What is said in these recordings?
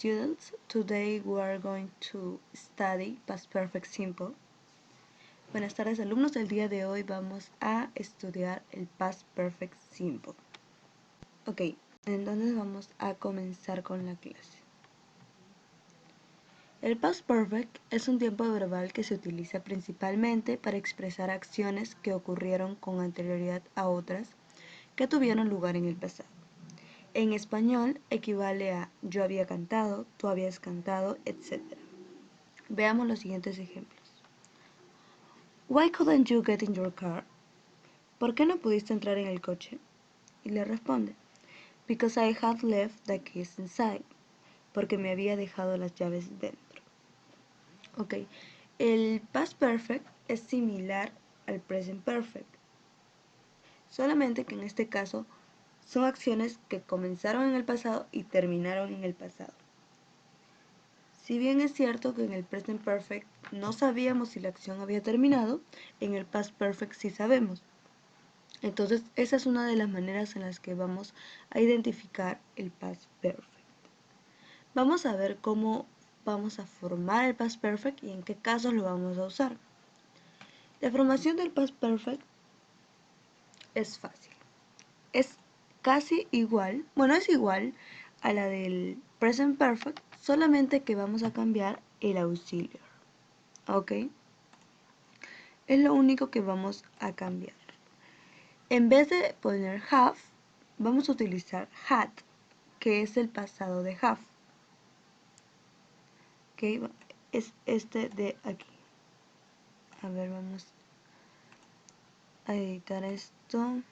students, today we are going to study past perfect simple. Buenas tardes alumnos, el día de hoy vamos a estudiar el past perfect simple. Ok, entonces vamos a comenzar con la clase. El past perfect es un tiempo verbal que se utiliza principalmente para expresar acciones que ocurrieron con anterioridad a otras que tuvieron lugar en el pasado. En español equivale a yo había cantado, tú habías cantado, etc. Veamos los siguientes ejemplos. Why couldn't you get in your car? ¿Por qué no pudiste entrar en el coche? Y le responde, Because I had left the keys inside. Porque me había dejado las llaves dentro. Ok, el past perfect es similar al present perfect. Solamente que en este caso son acciones que comenzaron en el pasado y terminaron en el pasado. Si bien es cierto que en el present perfect no sabíamos si la acción había terminado, en el past perfect sí sabemos. Entonces, esa es una de las maneras en las que vamos a identificar el past perfect. Vamos a ver cómo vamos a formar el past perfect y en qué casos lo vamos a usar. La formación del past perfect es fácil. Es casi igual, es igual a la del present perfect, solamente que vamos a cambiar el auxiliar. ¿Ok? Es lo único que vamos a cambiar. En vez de poner have, vamos a utilizar had, que es el pasado de have. ¿Ok? Es este de aquí. A ver, vamos a editar esto.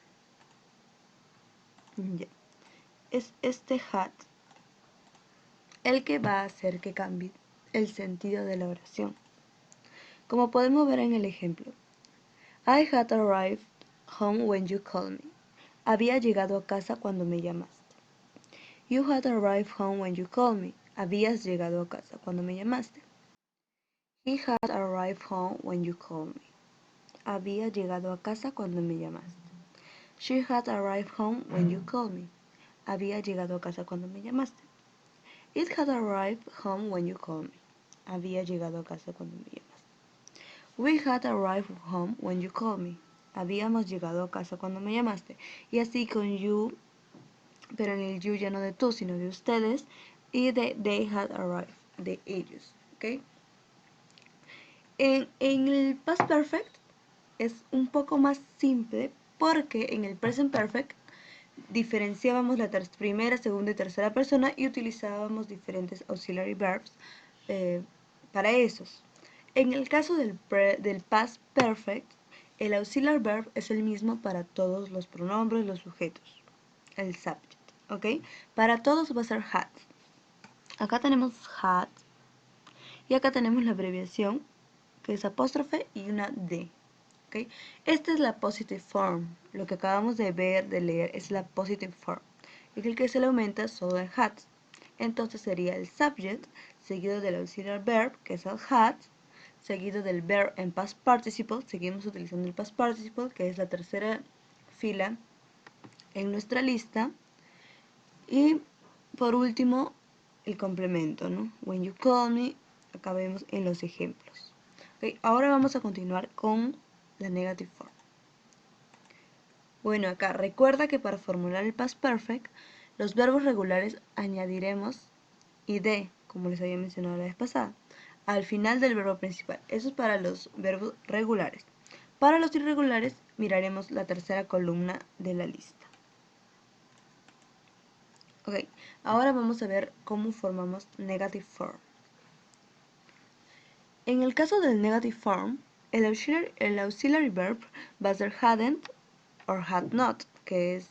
Ya. Es este had el que va a hacer que cambie el sentido de la oración. Como podemos ver en el ejemplo. I had arrived home when you called me. Había llegado a casa cuando me llamaste. You had arrived home when you called me. Habías llegado a casa cuando me llamaste. He had arrived home when you called me. Había llegado a casa cuando me llamaste. She had arrived home when you called me. Había llegado a casa cuando me llamaste. It had arrived home when you called me. Había llegado a casa cuando me llamaste. We had arrived home when you called me. Habíamos llegado a casa cuando me llamaste. Y así con you, pero en el you ya no de tú, sino de ustedes. Y de they had arrived, de ellos. ¿Ok? En el past perfect es un poco más simple porque en el present perfect diferenciábamos la primera, segunda y tercera persona y utilizábamos diferentes auxiliary verbs para esos. En el caso del past perfect, el auxiliary verb es el mismo para todos los pronombres, los sujetos, el subject, ¿ok? Para todos va a ser had. Acá tenemos had y acá tenemos la abreviación que es apóstrofe y una D. ¿Okay? Esta es la positive form. Lo que acabamos de ver, de leer, es la positive form. Y el que se le aumenta solo el had. Entonces sería el subject, seguido del auxiliary verb, que es el had, seguido del verb en past participle. Seguimos utilizando el past participle, que es la tercera fila en nuestra lista. Y por último, el complemento, ¿no? When you call me, acá vemos en los ejemplos. ¿Okay? Ahora vamos a continuar con la negative form. Bueno, acá recuerda que para formular el past perfect, los verbos regulares añadiremos id, como les había mencionado la vez pasada, al final del verbo principal. Eso es para los verbos regulares. Para los irregulares, miraremos la tercera columna de la lista. Ok, ahora vamos a ver cómo formamos negative form. En el caso del negative form, el auxiliary verb va a ser hadn't or had not, que es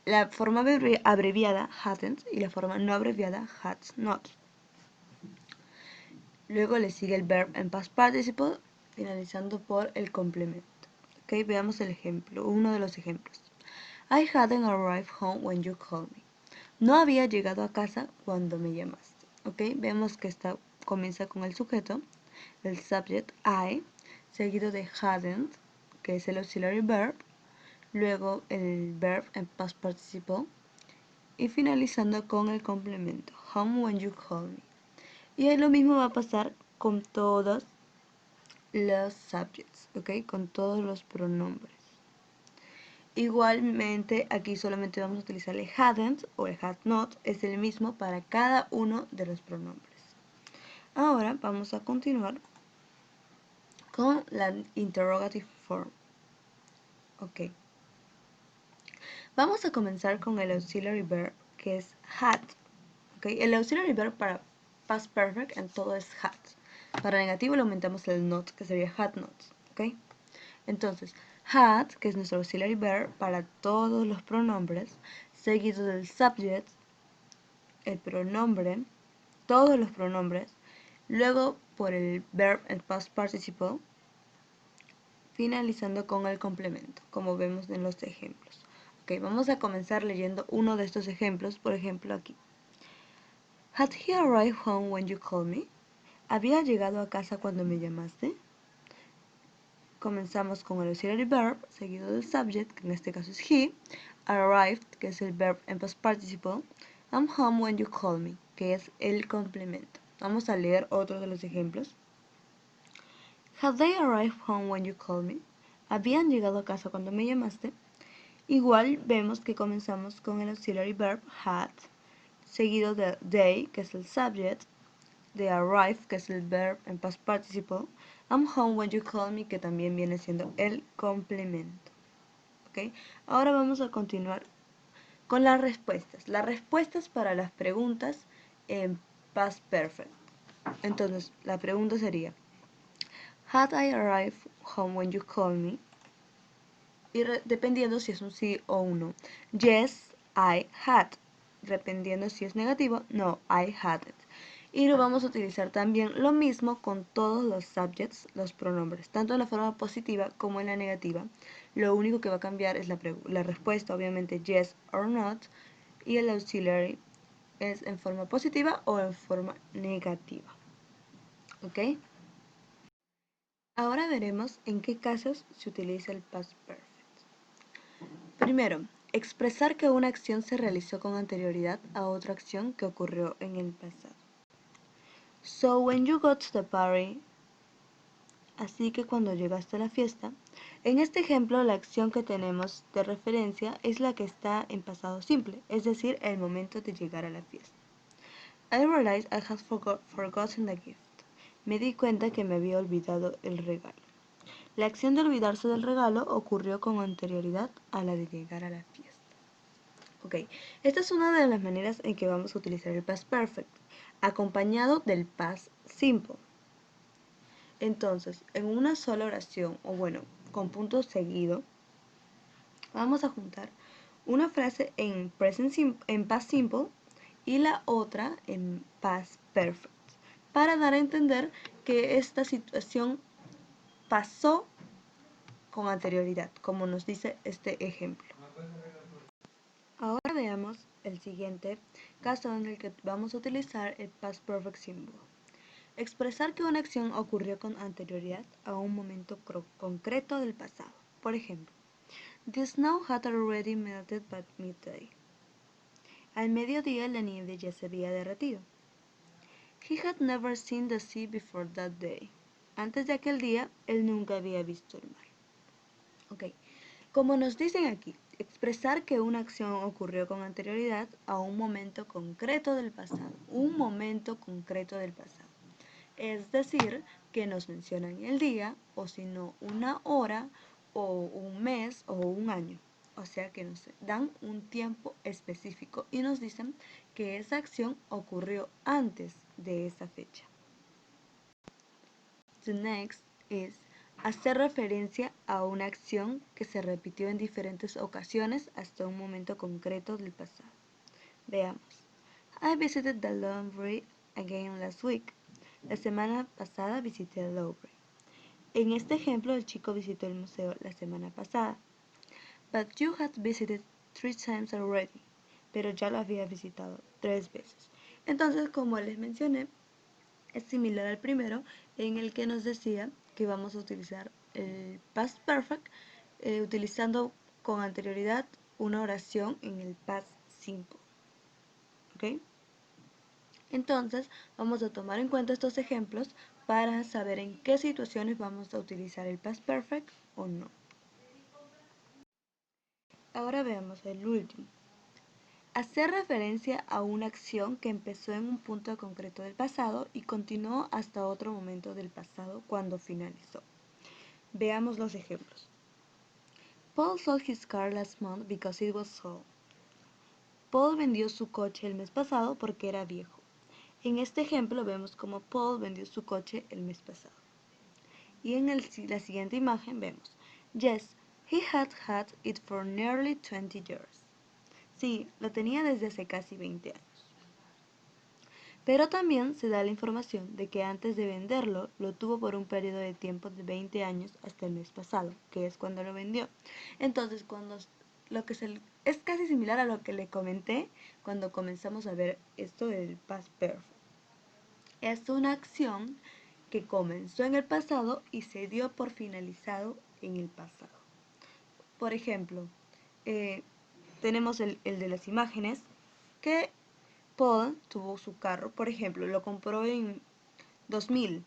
la forma abreviada hadn't y la forma no abreviada had not. Luego le sigue el verb en past participle, finalizando por el complemento. Ok, veamos el ejemplo, uno de los ejemplos. I hadn't arrived home when you called me. No había llegado a casa cuando me llamaste. Ok, vemos que comienza con el sujeto, el subject I, seguido de hadn't, que es el auxiliary verb, luego el verb en past participle, y finalizando con el complemento, home when you call me. Y lo mismo va a pasar con todos los subjects, ¿ok? Con todos los pronombres. Igualmente, aquí solamente vamos a utilizar el hadn't o el had not, es el mismo para cada uno de los pronombres. Ahora vamos a continuar con la interrogative form. Ok. Vamos a comenzar con el auxiliary verb, que es had. Okay. El auxiliary verb para past perfect en todo es had. Para negativo le aumentamos el not, que sería had not. Okay. Entonces, had, que es nuestro auxiliary verb para todos los pronombres, seguido del subject, el pronombre, todos los pronombres, luego por el verb en past participle, finalizando con el complemento, como vemos en los ejemplos. Ok, vamos a comenzar leyendo uno de estos ejemplos, por ejemplo aquí. Had he arrived home when you called me? ¿Había llegado a casa cuando me llamaste? Comenzamos con el auxiliary verb, seguido del subject, que en este caso es he, arrived, que es el verb en past participle, I'm home when you call me, que es el complemento. Vamos a leer otro de los ejemplos. Had they arrived home when you called me? ¿Habían llegado a casa cuando me llamaste? Igual vemos que comenzamos con el auxiliary verb had, seguido de they, que es el subject, de arrive, que es el verb en past participle, I'm home when you call me, que también viene siendo el complemento. ¿Okay? Ahora vamos a continuar con las respuestas. Las respuestas para las preguntas en past perfect. Entonces, la pregunta sería, had I arrived home when you called me? Y dependiendo si es un sí o un no. Yes, I had. Dependiendo si es negativo, no, I hadn't. Y lo vamos a utilizar también lo mismo con todos los subjects, los pronombres, tanto en la forma positiva como en la negativa. Lo único que va a cambiar es la respuesta, obviamente yes or not, y el auxiliary es en forma positiva o en forma negativa. ¿Ok? Ahora veremos en qué casos se utiliza el past perfect. Primero, expresar que una acción se realizó con anterioridad a otra acción que ocurrió en el pasado. So when you got to the party, así que cuando llegaste a la fiesta, en este ejemplo la acción que tenemos de referencia es la que está en pasado simple, es decir, el momento de llegar a la fiesta. I realized I had forgotten the gift. Me di cuenta que me había olvidado el regalo. La acción de olvidarse del regalo ocurrió con anterioridad a la de llegar a la fiesta. Ok, esta es una de las maneras en que vamos a utilizar el past perfect, acompañado del past simple. Entonces, en una sola oración, o bueno, con punto seguido, vamos a juntar una frase en past simple y la otra en past perfect, para dar a entender que esta situación pasó con anterioridad, como nos dice este ejemplo. Ahora veamos el siguiente caso en el que vamos a utilizar el past perfect simple. Expresar que una acción ocurrió con anterioridad a un momento concreto del pasado. Por ejemplo, the snow had already melted by midday. Al mediodía la nieve ya se había derretido. He had never seen the sea before that day. Antes de aquel día, él nunca había visto el mar. Ok, como nos dicen aquí, expresar que una acción ocurrió con anterioridad a un momento concreto del pasado. Un momento concreto del pasado. Es decir, que nos mencionan el día, o si no, una hora, o un mes, o un año. O sea que nos dan un tiempo específico y nos dicen que esa acción ocurrió antes de esa fecha. The next is hacer referencia a una acción que se repitió en diferentes ocasiones hasta un momento concreto del pasado. Veamos. I visited the laundry again last week. La semana pasada visité el Louvre. En este ejemplo, el chico visitó el museo la semana pasada. But you had visited 3 times already. Pero ya lo había visitado 3 veces. Entonces, como les mencioné, es similar al primero, en el que nos decía que vamos a utilizar el past perfect utilizando con anterioridad una oración en el past simple. ¿ok? Entonces, vamos a tomar en cuenta estos ejemplos para saber en qué situaciones vamos a utilizar el past perfect o no. Ahora veamos el último. Hacer referencia a una acción que empezó en un punto concreto del pasado y continuó hasta otro momento del pasado cuando finalizó. Veamos los ejemplos. Paul sold his car last month because it was sold. Paul vendió su coche el mes pasado porque era viejo. En este ejemplo vemos como Paul vendió su coche el mes pasado. Y en la siguiente imagen vemos, Yes, he had had it for nearly 20 years. Sí, lo tenía desde hace casi 20 años. Pero también se da la información de que antes de venderlo, lo tuvo por un periodo de tiempo de 20 años hasta el mes pasado, que es cuando lo vendió. Entonces, es casi similar a lo que le comenté cuando comenzamos a ver esto del past perfect. Es una acción que comenzó en el pasado y se dio por finalizado en el pasado. Por ejemplo, tenemos el de las imágenes, que Paul tuvo su carro, por ejemplo, lo compró en 2000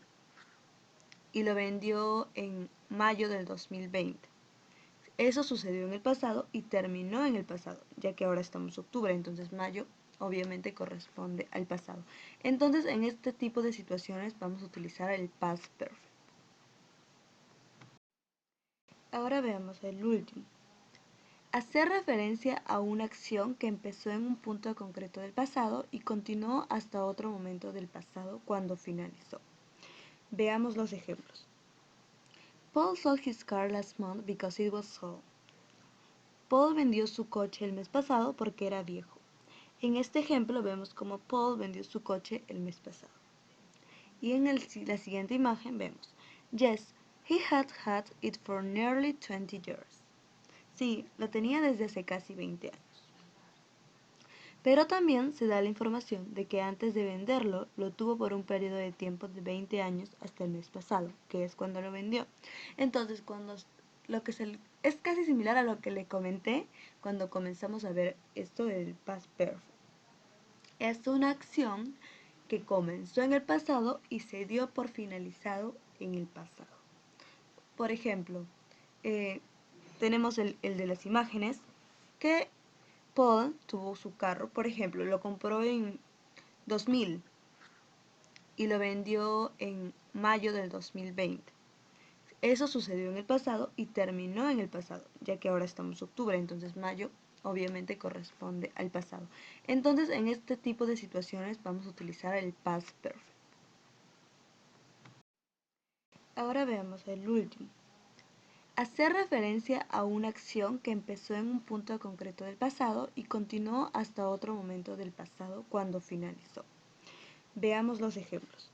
y lo vendió en mayo del 2020. Eso sucedió en el pasado y terminó en el pasado, ya que ahora estamos en octubre, entonces mayo obviamente corresponde al pasado. Entonces, en este tipo de situaciones vamos a utilizar el past perfect. Ahora veamos el último. Hacer referencia a una acción que empezó en un punto concreto del pasado y continuó hasta otro momento del pasado cuando finalizó. Veamos los ejemplos. Paul sold his car last month because it was sold. Paul vendió su coche el mes pasado porque era viejo. En este ejemplo vemos como Paul vendió su coche el mes pasado. Y en la siguiente imagen vemos, Yes, he had had it for nearly 20 years. Sí, lo tenía desde hace casi 20 años. Pero también se da la información de que antes de venderlo, lo tuvo por un periodo de tiempo de 20 años hasta el mes pasado, que es cuando lo vendió. Entonces, es casi similar a lo que le comenté cuando comenzamos a ver esto del past perfect. Es una acción que comenzó en el pasado y se dio por finalizado en el pasado. Por ejemplo, tenemos el de las imágenes, que Paul tuvo su carro, por ejemplo, lo compró en 2000 y lo vendió en mayo del 2020. Eso sucedió en el pasado y terminó en el pasado, ya que ahora estamos en octubre, entonces mayo obviamente corresponde al pasado. Entonces, en este tipo de situaciones vamos a utilizar el past perfect. Ahora veamos el último. Hacer referencia a una acción que empezó en un punto concreto del pasado y continuó hasta otro momento del pasado cuando finalizó. Veamos los ejemplos.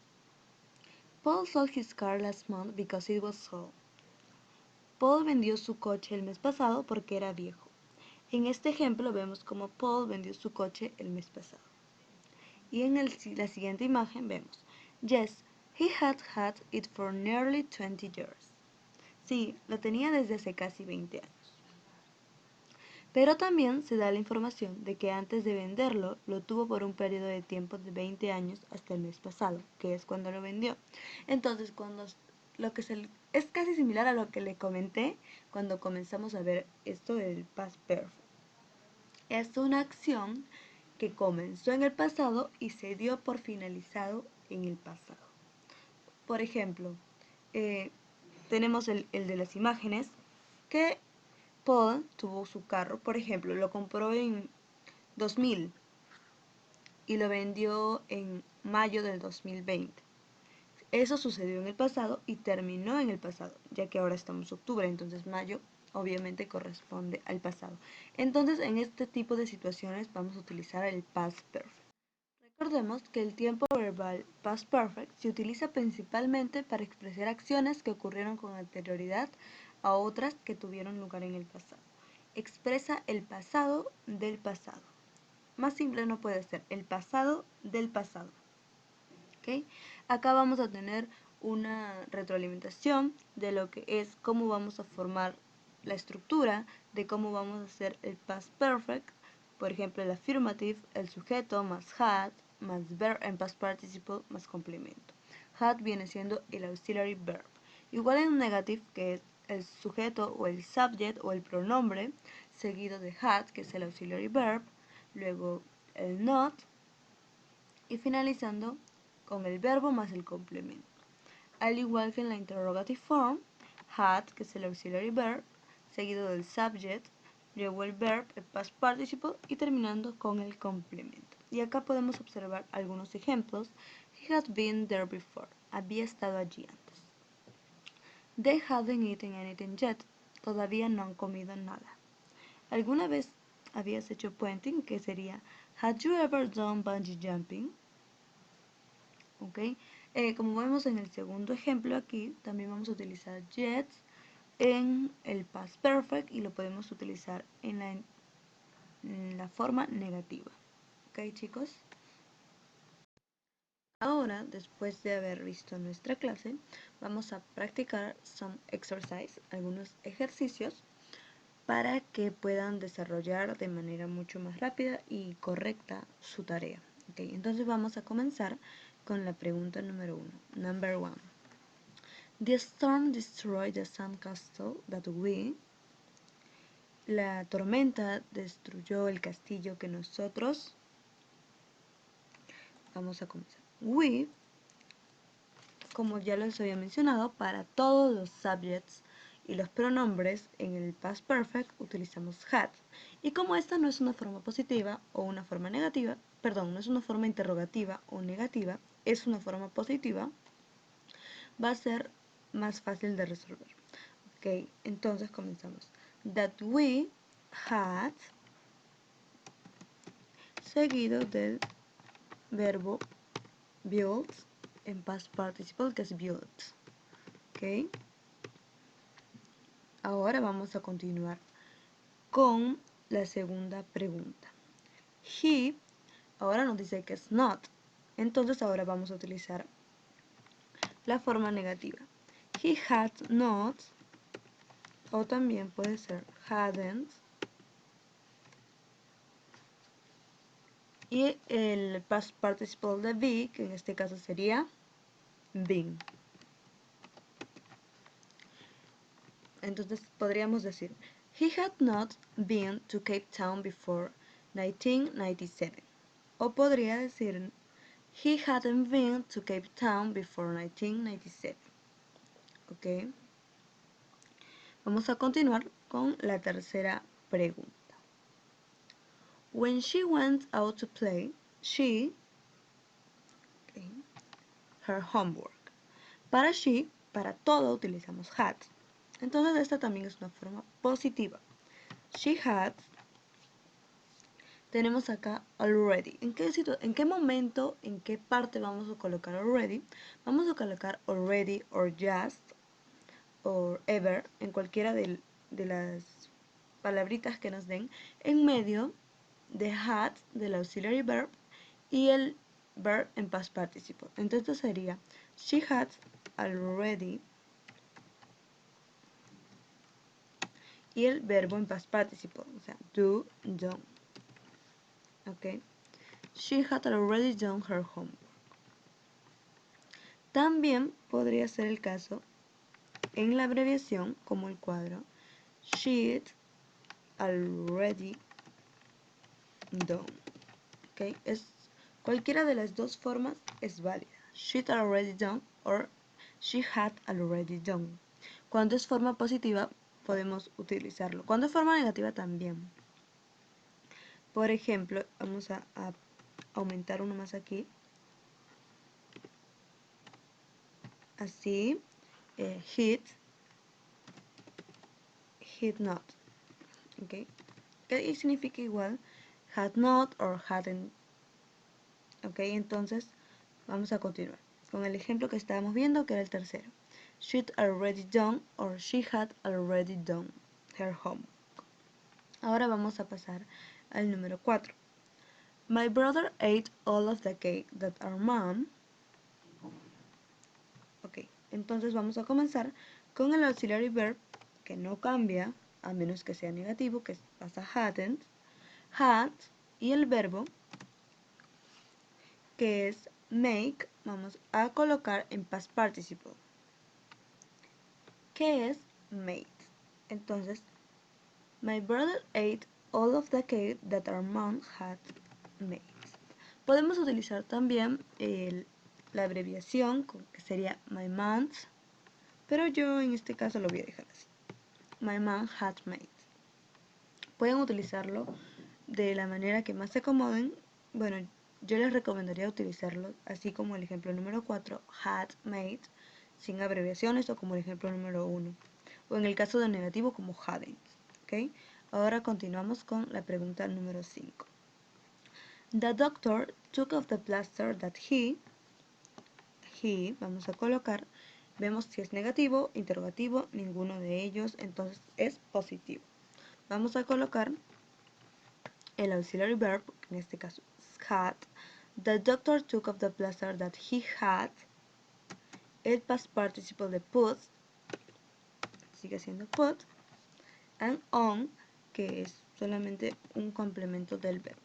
Paul sold his car last month because it was sold. Paul vendió su coche el mes pasado porque era viejo. En este ejemplo vemos como Paul vendió su coche el mes pasado. Y en la siguiente imagen vemos, Yes, he had had it for nearly 20 years. Sí, lo tenía desde hace casi 20 años. Pero también se da la información de que antes de venderlo, lo tuvo por un periodo de tiempo de 20 años hasta el mes pasado, que es cuando lo vendió. Entonces, es casi similar a lo que le comenté cuando comenzamos a ver esto del past perfect. Es una acción que comenzó en el pasado y se dio por finalizado en el pasado. Por ejemplo, tenemos el de las imágenes, que Paul tuvo su carro, por ejemplo, lo compró en 2000 y lo vendió en mayo del 2020. Eso sucedió en el pasado y terminó en el pasado, ya que ahora estamos en octubre, entonces mayo obviamente corresponde al pasado. Entonces, en este tipo de situaciones vamos a utilizar el past perfect. Recordemos que el tiempo verbal past perfect se utiliza principalmente para expresar acciones que ocurrieron con anterioridad a otras que tuvieron lugar en el pasado. Expresa el pasado del pasado. Más simple no puede ser, el pasado del pasado. ¿Okay? Acá vamos a tener una retroalimentación de lo que es cómo vamos a formar la estructura, de cómo vamos a hacer el past perfect Por ejemplo, el affirmative, el sujeto más had, más verb en past participle, más complemento. Had viene siendo el auxiliary verb. Igual en negative, que es el sujeto o el subject o el pronombre, seguido de had, que es el auxiliary verb, luego el not, y finalizando con el verbo más el complemento. Al igual que en la interrogative form, had, que es el auxiliary verb, seguido del subject, luego el verb, el past participle y terminando con el complemento. Y acá podemos observar algunos ejemplos. He had been there before. Había estado allí antes. They hadn't eaten anything yet. Todavía no han comido nada. ¿Alguna vez habías hecho puenting? Que sería Had you ever done bungee jumping? ¿Ok? Como vemos en el segundo ejemplo aquí, también vamos a utilizar yet en el past perfect y lo podemos utilizar en la forma negativa. ¿Ok, chicos? Ahora, después de haber visto nuestra clase, vamos a practicar some exercise, algunos ejercicios, para que puedan desarrollar de manera mucho más rápida y correcta su tarea. ¿Ok? Entonces vamos a comenzar con la pregunta número 1. Number 1. The storm destroyed the sandcastle that we... La tormenta destruyó el castillo que nosotros... Vamos a comenzar. We, como ya les había mencionado, para todos los subjects y los pronombres en el past perfect utilizamos had. Y como esta no es una forma positiva o una forma negativa, perdón, no es una forma interrogativa o negativa, es una forma positiva, va a ser más fácil de resolver. Ok, entonces comenzamos. That we had, seguido del verbo build en past participle, que es built. Ok, ahora vamos a continuar con la segunda pregunta. He, ahora nos dice que es not, entonces ahora vamos a utilizar la forma negativa. He had not, o también puede ser hadn't, y el past participle de be, que en este caso sería been. Entonces podríamos decir, he had not been to Cape Town before 1997. O podría decir, he hadn't been to Cape Town before 1997. ¿Ok? Vamos a continuar con la tercera pregunta. When she went out to play, she... Okay, her homework. Para she, para todo utilizamos had. Entonces esta también es una forma positiva. She had. Tenemos acá already. ¿En qué momento, en qué parte vamos a colocar already? Vamos a colocar already or just or ever en cualquiera de las palabritas que nos den en medio de had del auxiliary verb y el verb en past participle. Entonces sería she had already y el verbo en past participle, o sea, do, done. ¿Ok? She had already done her homework. También podría ser el caso en la abreviación como el cuadro she'd already done. ¿Ok? Cualquiera de las dos formas es válida. She'd already done or she had already done. Cuando es forma positiva podemos utilizarlo. Cuando es forma negativa también. Por ejemplo, vamos a aumentar uno más aquí. Así, hit not. ¿Ok? Que significa igual had not or hadn't. ¿Ok? Entonces, vamos a continuar con el ejemplo que estábamos viendo, que era el tercero. She'd already done or she had already done her homework. Ahora vamos a pasar al número 4. My brother ate all of the cake that our mom... Ok, entonces vamos a comenzar con el auxiliary verb que no cambia, a menos que sea negativo, que pasa hadn't. had y el verbo que es make, vamos a colocar en past participle. ¿Qué es made? Entonces, my brother ate all of the cake that our mom had made. Podemos utilizar también la abreviación que sería my mom's, pero yo en este caso lo voy a dejar así. My mom had made. Pueden utilizarlo de la manera que más se acomoden. Bueno, yo les recomendaría utilizarlo así como el ejemplo número 4, had made, sin abreviaciones, o como el ejemplo número 1, o en el caso de negativo como hadn't. ¿Okay? Ahora continuamos con la pregunta número 5. The doctor took off the plaster that he, vamos a colocar, vemos si es negativo, interrogativo, ninguno de ellos, entonces es positivo. Vamos a colocar el auxiliary verb, que en este caso es had. The doctor took off the plaster that he had. El past participle de put, sigue siendo put. And on, que es solamente un complemento del verbo.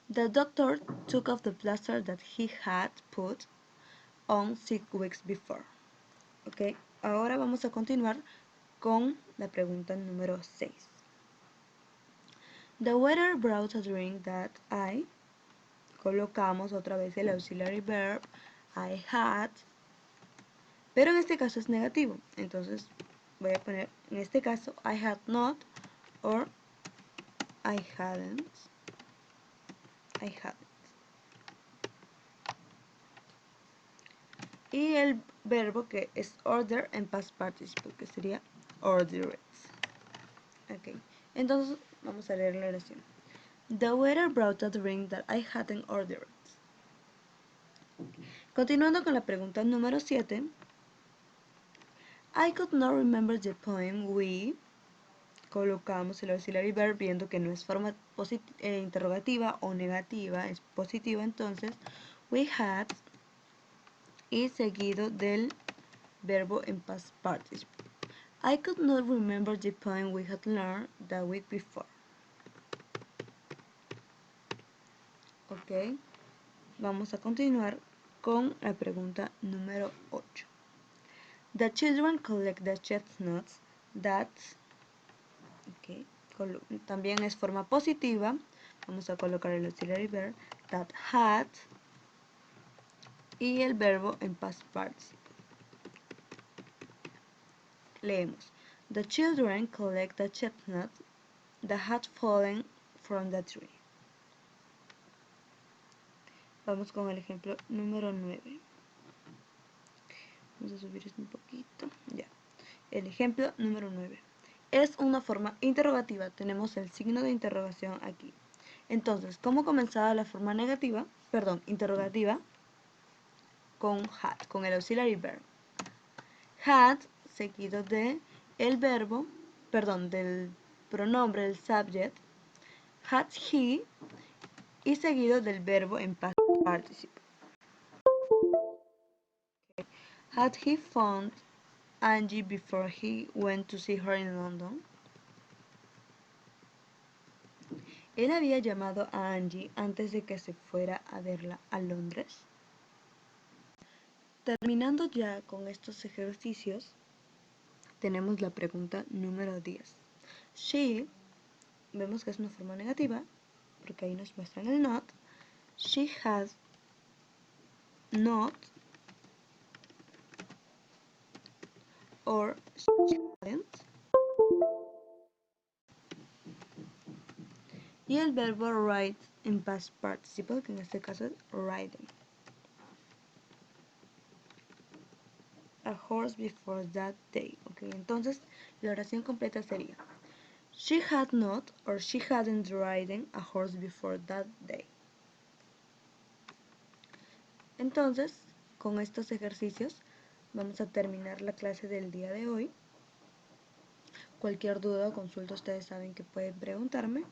The doctor took off the plaster that he had put on 6 weeks before. Ok, ahora vamos a continuar con la pregunta número 6. The waiter brought a drink that I, colocamos otra vez el auxiliary verb I had, pero en este caso es negativo, entonces voy a poner en este caso I had not or I hadn't. Y el verbo que es order en past participle, que sería ordered. Ok, entonces vamos a leer la oración. The waiter brought a drink that I hadn't ordered. Continuando con la pregunta número 7. I could not remember the poem we, colocamos el auxiliary verb viendo que no es forma interrogativa o negativa, es positiva, entonces we had y seguido del verbo en past participle. I could not remember the poem we had learned the week before. Ok, vamos a continuar con la pregunta número 8. The children collect the chestnuts that, okay, también es forma positiva, vamos a colocar el auxiliary verb that had y el verbo en past participle. Leemos. The children collect the chestnuts that had fallen from the tree. Vamos con el ejemplo número 9. Vamos a subir esto un poquito. Ya. El ejemplo número 9. Es una forma interrogativa. Tenemos el signo de interrogación aquí. Entonces, ¿cómo comenzaba la forma negativa? Perdón, interrogativa. Con had, con el auxiliary verb. Had seguido de el verbo, perdón, del pronombre, el subject. Had he y seguido del verbo en past participle. Okay. Had he found Angie before he went to see her in London? Él había llamado a Angie antes de que se fuera a verla a Londres. Terminando ya con estos ejercicios, tenemos la pregunta número 10. She, vemos que es una forma negativa, porque ahí nos muestran el not. She has not or she hadn't. Y el verbo ride en past participle, que en este caso es riding. A horse before that day. Ok, entonces la oración completa sería She had not or she hadn't ridden a horse before that day. Entonces, con estos ejercicios vamos a terminar la clase del día de hoy. Cualquier duda o consulta ustedes saben que pueden preguntarme.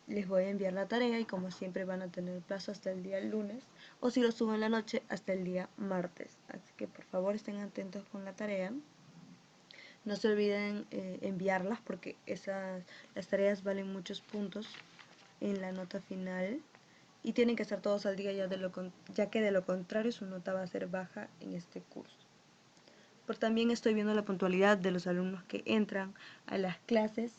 Les voy a enviar la tarea y como siempre van a tener plazo hasta el día lunes o si lo subo en la noche hasta el día martes. Así que por favor estén atentos con la tarea. No se olviden enviarlas porque las tareas valen muchos puntos en la nota final y tienen que estar todos al día ya que de lo contrario su nota va a ser baja en este curso. También estoy viendo la puntualidad de los alumnos que entran a las clases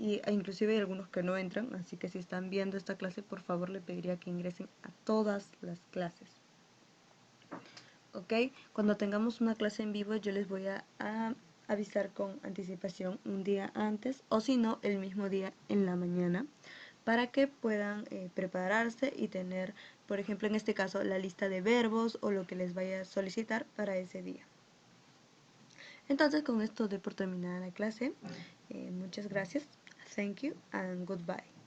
e inclusive hay algunos que no entran, así que si están viendo esta clase, por favor le pediría que ingresen a todas las clases. ¿Ok? Cuando tengamos una clase en vivo yo les voy a avisar con anticipación un día antes o si no el mismo día en la mañana para que puedan prepararse y tener, por ejemplo en este caso, la lista de verbos o lo que les vaya a solicitar para ese día. Entonces con esto doy por terminada la clase. Muchas gracias. Thank you and goodbye.